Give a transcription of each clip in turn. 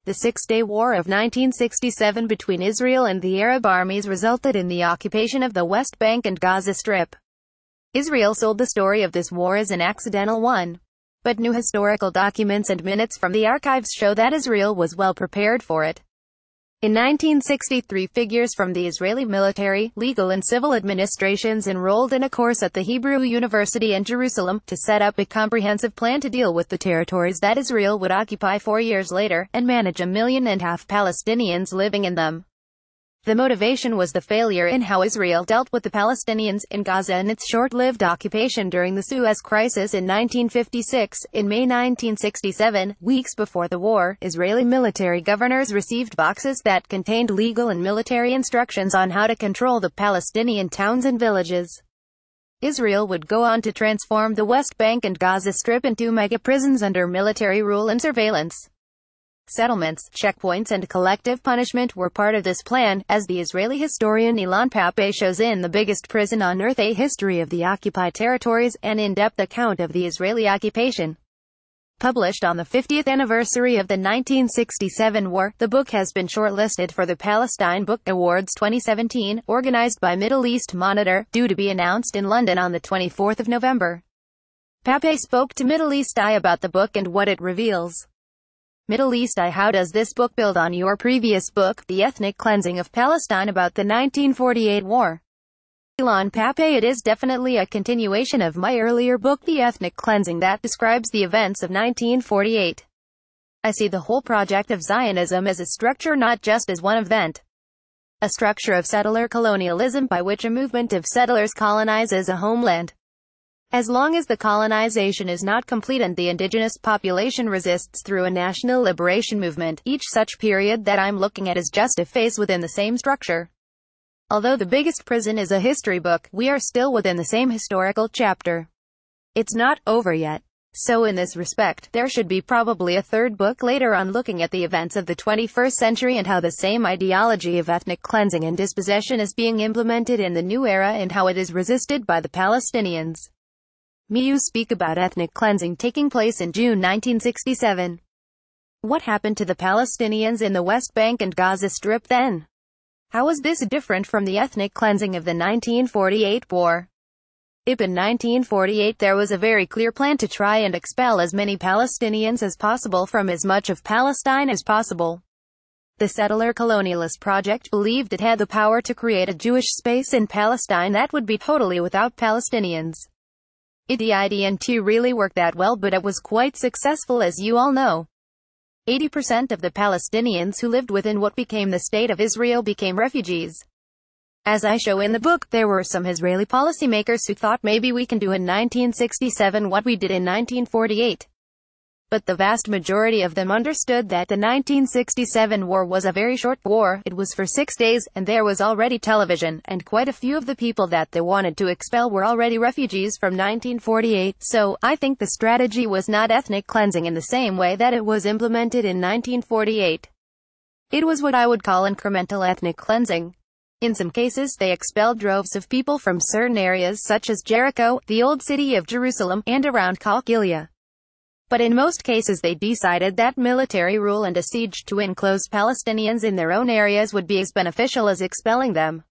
The Six-Day War of 1967 between Israel and the Arab armies resulted in the occupation of the West Bank and Gaza Strip. Israel sold the story of this war as an accidental one. But new historical documents and minutes from the archives show that Israel was well prepared for it. In 1963, figures from the Israeli military, legal and civil administrations enrolled in a course at the Hebrew University in Jerusalem, to set up a comprehensive plan to deal with the territories that Israel would occupy 4 years later, and manage 1.5 million Palestinians living in them. The motivation was the failure in how Israel dealt with the Palestinians in Gaza and its short-lived occupation during the Suez Crisis in 1956. In May 1967, weeks before the war, Israeli military governors received boxes that contained legal and military instructions on how to control the Palestinian towns and villages. Israel would go on to transform the West Bank and Gaza Strip into mega-prisons under military rule and surveillance. Settlements, checkpoints and collective punishment were part of this plan, as the Israeli historian Ilan Pappé shows in The Biggest Prison on Earth: A History of the Occupied Territories, an in-depth account of the Israeli occupation. Published on the 50th anniversary of the 1967 war, the book has been shortlisted for the Palestine Book Awards 2017, organized by Middle East Monitor, due to be announced in London on the 24th of November. Pappé spoke to Middle East Eye about the book and what it reveals. Middle East Eye: how does this book build on your previous book, The Ethnic Cleansing of Palestine, about the 1948 war? Ilan Pappé: it is definitely a continuation of my earlier book, The Ethnic Cleansing, that describes the events of 1948. I see the whole project of Zionism as a structure, not just as one event. A structure of settler colonialism by which a movement of settlers colonizes a homeland. As long as the colonization is not complete and the indigenous population resists through a national liberation movement, each such period that I'm looking at is just a phase within the same structure. Although The Biggest Prison is a history book, we are still within the same historical chapter. It's not over yet. So in this respect, there should be probably a third book later on looking at the events of the 21st century and how the same ideology of ethnic cleansing and dispossession is being implemented in the new era and how it is resisted by the Palestinians. You speak about ethnic cleansing taking place in June 1967. What happened to the Palestinians in the West Bank and Gaza Strip then? How was this different from the ethnic cleansing of the 1948 war? In 1948 there was a very clear plan to try and expel as many Palestinians as possible from as much of Palestine as possible. The settler colonialist project believed it had the power to create a Jewish space in Palestine that would be totally without Palestinians. The idea didn't really work that well, but it was quite successful, as you all know. 80% of the Palestinians who lived within what became the State of Israel became refugees. As I show in the book, there were some Israeli policymakers who thought maybe we can do in 1967 what we did in 1948. But the vast majority of them understood that the 1967 war was a very short war. It was for 6 days, and there was already television, and quite a few of the people that they wanted to expel were already refugees from 1948, so I think the strategy was not ethnic cleansing in the same way that it was implemented in 1948. It was what I would call incremental ethnic cleansing. In some cases they expelled droves of people from certain areas such as Jericho, the old city of Jerusalem, and around Qalqilia. But in most cases they decided that military rule and a siege to enclose Palestinians in their own areas would be as beneficial as expelling them.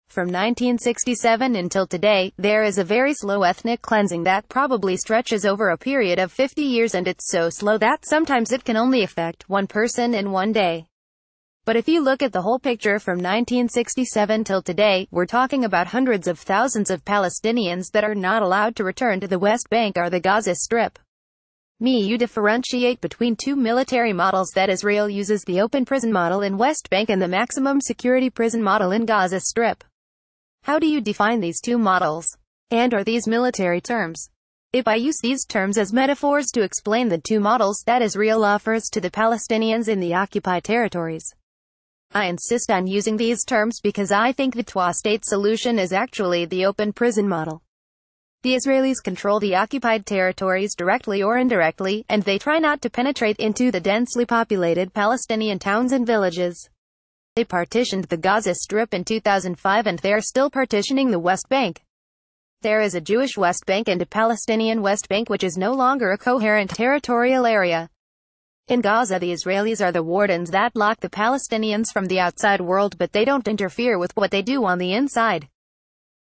From 1967 until today, there is a very slow ethnic cleansing that probably stretches over a period of 50 years, and it's so slow that sometimes it can only affect one person in one day. But if you look at the whole picture from 1967 till today, we're talking about hundreds of thousands of Palestinians that are not allowed to return to the West Bank or the Gaza Strip. You differentiate between two military models that Israel uses: the open prison model in West Bank and the maximum security prison model in Gaza Strip. How do you define these two models? And are these military terms? If I use these terms as metaphors to explain the two models that Israel offers to the Palestinians in the occupied territories, I insist on using these terms because I think the two-state solution is actually the open prison model. The Israelis control the occupied territories directly or indirectly, and they try not to penetrate into the densely populated Palestinian towns and villages. They partitioned the Gaza Strip in 2005 and they are still partitioning the West Bank. There is a Jewish West Bank and a Palestinian West Bank, which is no longer a coherent territorial area. In Gaza, the Israelis are the wardens that block the Palestinians from the outside world, but they don't interfere with what they do on the inside.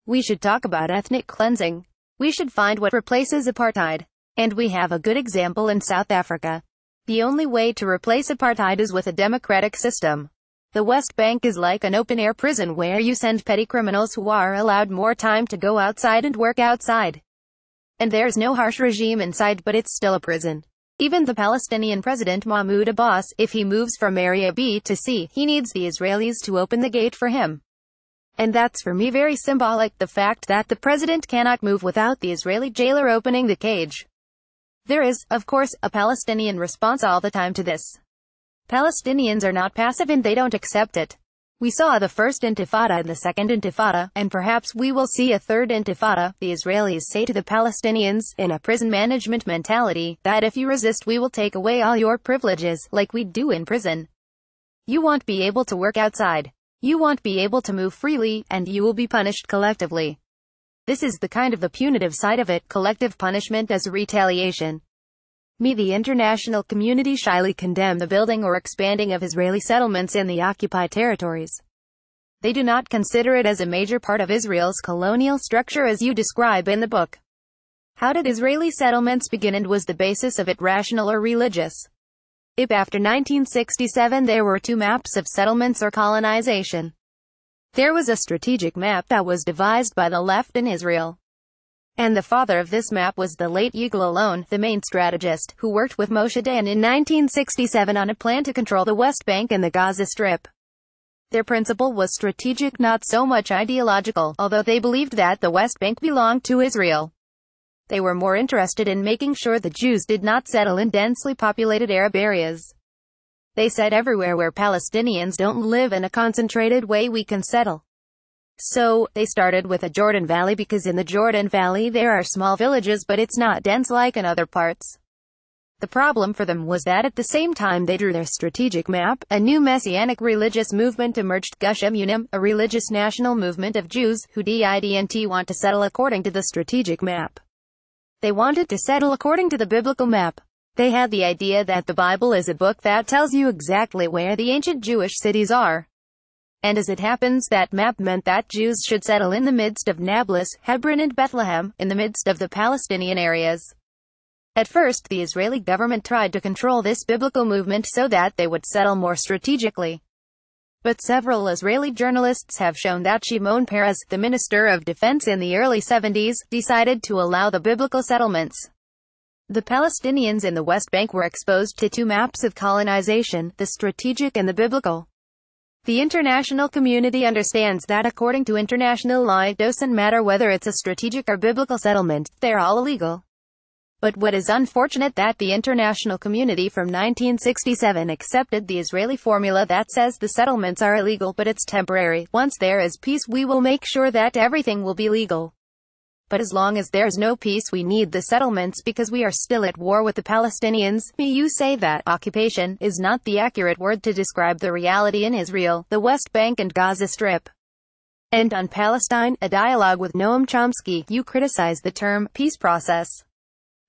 We should talk about ethnic cleansing. We should find what replaces apartheid. And we have a good example in South Africa. The only way to replace apartheid is with a democratic system. The West Bank is like an open-air prison where you send petty criminals who are allowed more time to go outside and work outside. And there's no harsh regime inside, but it's still a prison. Even the Palestinian President Mahmoud Abbas, if he moves from Area B to C, he needs the Israelis to open the gate for him. And that's for me very symbolic, the fact that the president cannot move without the Israeli jailer opening the cage. There is, of course, a Palestinian response all the time to this. Palestinians are not passive and they don't accept it. We saw the first intifada and the second intifada, and perhaps we will see a third intifada. The Israelis say to the Palestinians, in a prison management mentality, that if you resist we will take away all your privileges, like we do in prison. You won't be able to work outside. You won't be able to move freely, and you will be punished collectively. This is the kind of the punitive side of it, collective punishment as a retaliation. The international community shyly condemn the building or expanding of Israeli settlements in the occupied territories. They do not consider it as a major part of Israel's colonial structure as you describe in the book. How did Israeli settlements begin, and was the basis of it rational or religious? If after 1967 there were two maps of settlements or colonization, there was a strategic map that was devised by the left in Israel. And the father of this map was the late Yigal Allon, the main strategist, who worked with Moshe Dayan in 1967 on a plan to control the West Bank and the Gaza Strip. Their principle was strategic, not so much ideological, although they believed that the West Bank belonged to Israel. They were more interested in making sure the Jews did not settle in densely populated Arab areas. They said everywhere where Palestinians don't live in a concentrated way we can settle. So, they started with the Jordan Valley because in the Jordan Valley there are small villages but it's not dense like in other parts. The problem for them was that at the same time they drew their strategic map, a new messianic religious movement emerged, Gush Emunim, a religious national movement of Jews who didn't want to settle according to the strategic map. They wanted to settle according to the biblical map. They had the idea that the Bible is a book that tells you exactly where the ancient Jewish cities are. And as it happens, that map meant that Jews should settle in the midst of Nablus, Hebron and Bethlehem, in the midst of the Palestinian areas. At first, the Israeli government tried to control this biblical movement so that they would settle more strategically. But several Israeli journalists have shown that Shimon Peres, the Minister of Defense in the early 70s, decided to allow the biblical settlements. The Palestinians in the West Bank were exposed to two maps of colonization, the strategic and the biblical. The international community understands that according to international law it doesn't matter whether it's a strategic or biblical settlement, they're all illegal. But what is unfortunate that the international community from 1967 accepted the Israeli formula that says the settlements are illegal but it's temporary. Once there is peace we will make sure that everything will be legal. But as long as there's no peace we need the settlements because we are still at war with the Palestinians. You say that occupation is not the accurate word to describe the reality in Israel, the West Bank and Gaza Strip. And on Palestine, a dialogue with Noam Chomsky, you criticize the term peace process.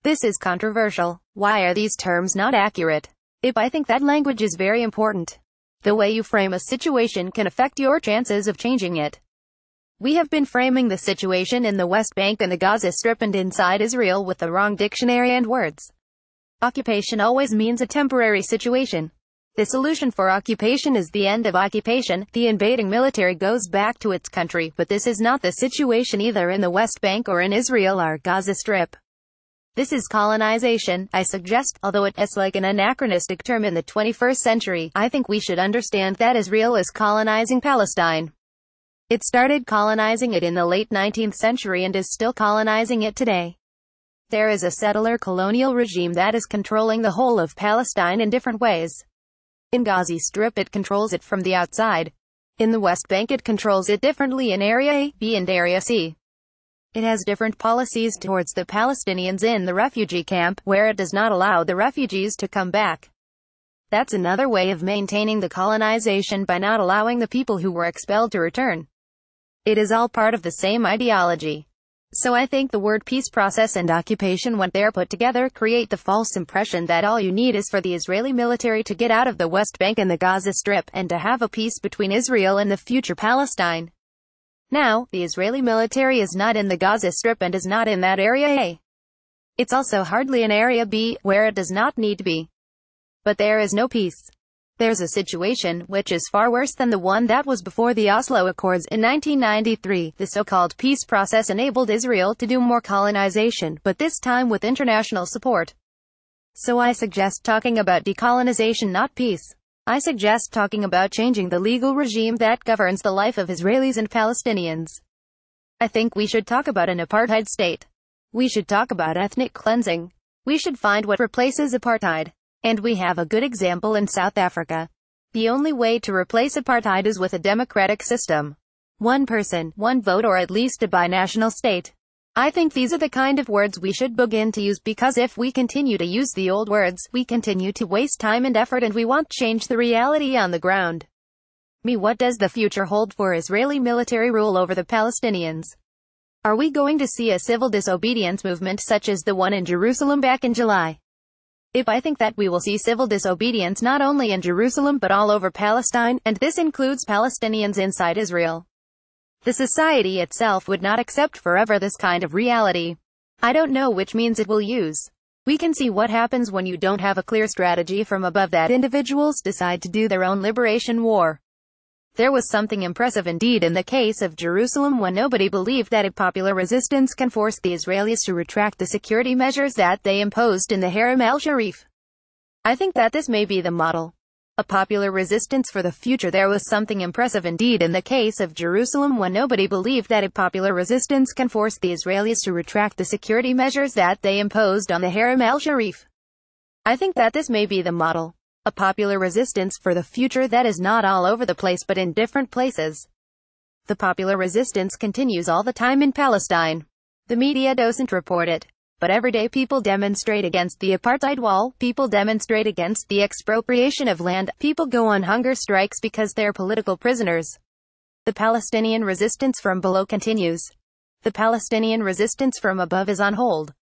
This is controversial. Why are these terms not accurate? I think that language is very important. The way you frame a situation can affect your chances of changing it. We have been framing the situation in the West Bank and the Gaza Strip and inside Israel with the wrong dictionary and words. Occupation always means a temporary situation. The solution for occupation is the end of occupation. The invading military goes back to its country, but this is not the situation either in the West Bank or in Israel or Gaza Strip. This is colonization, I suggest, although it's like an anachronistic term in the 21st century. I think we should understand that Israel is colonizing Palestine. It started colonizing it in the late 19th century and is still colonizing it today. There is a settler colonial regime that is controlling the whole of Palestine in different ways. In Gaza Strip it controls it from the outside. In the West Bank it controls it differently in Area A, B and Area C. It has different policies towards the Palestinians in the refugee camp, where it does not allow the refugees to come back. That's another way of maintaining the colonization by not allowing the people who were expelled to return. It is all part of the same ideology. So I think the word peace process and occupation, when they're put together, create the false impression that all you need is for the Israeli military to get out of the West Bank and the Gaza Strip, and to have a peace between Israel and the future Palestine. Now, the Israeli military is not in the Gaza Strip and is not in that area A. It's also hardly in area B, where it does not need to be. But there is no peace. There's a situation, which is far worse than the one that was before the Oslo Accords in 1993. The so-called peace process enabled Israel to do more colonization, but this time with international support. So I suggest talking about decolonization, not peace. I suggest talking about changing the legal regime that governs the life of Israelis and Palestinians. I think we should talk about an apartheid state. We should talk about ethnic cleansing. We should find what replaces apartheid. And we have a good example in South Africa. The only way to replace apartheid is with a democratic system. One person, one vote, or at least a binational state. I think these are the kind of words we should begin to use, because if we continue to use the old words, we continue to waste time and effort, and we won't change the reality on the ground. What does the future hold for Israeli military rule over the Palestinians? Are we going to see a civil disobedience movement such as the one in Jerusalem back in July? I think that we will see civil disobedience not only in Jerusalem but all over Palestine, and this includes Palestinians inside Israel. The society itself would not accept forever this kind of reality. I don't know which means it will use. We can see what happens when you don't have a clear strategy from above, that individuals decide to do their own liberation war. There was something impressive indeed in the case of Jerusalem, when nobody believed that a popular resistance can force the Israelis to retract the security measures that they imposed in the Haram al-Sharif. I think that this may be the model. A popular resistance for the future. There was something impressive indeed in the case of Jerusalem, when nobody believed that a popular resistance can force the Israelis to retract the security measures that they imposed on the Haram al-Sharif. I think that this may be the model. A popular resistance for the future that is not all over the place but in different places. The popular resistance continues all the time in Palestine. The media doesn't report it. But everyday people demonstrate against the apartheid wall, people demonstrate against the expropriation of land, people go on hunger strikes because they're political prisoners. The Palestinian resistance from below continues. The Palestinian resistance from above is on hold.